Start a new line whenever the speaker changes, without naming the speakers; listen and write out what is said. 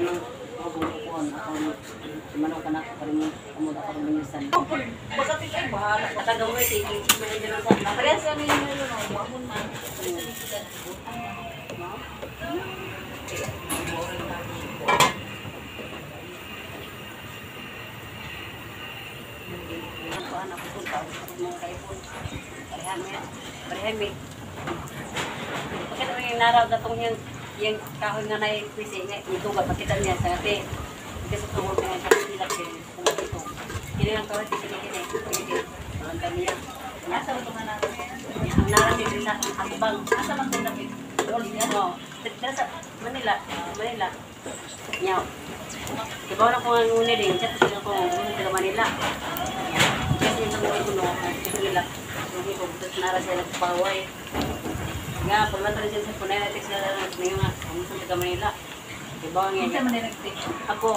ng mabubukuan. Ako manok ka na ako pa rin mo. Kamod ako rin minsan.
Baka ay bahala.
Katagang mo ito, hindi nila sa
Parehas kami yung meron o. Buamon man.
Ako anak ko punta. Ako mga kaipon. Parehami. Bakit ang yung naraw na itong yung kahoy nga na ipisi niya, ituga, pakita niya sa ate. Kasi tumulong nga siya, hilap siya, ito. Hindi lang kawat, hindi. Ang dami niya.
Asa mo itong anak?
Ang narating din sa asbang.
Asa man itong lapit?
Oo. Sa Manila. Nyaw. Diba na kung ang una din, siya kasi kung sa Manila. Kasi yung mga kuno, kasi nila, tapos nara siya nagpaway. Nga, pagmantara siya sa punay, natin sila na ngayon nga, kamusta sa Manila. Diba nga
Hindi
niya.
man nilagtik.
Ako,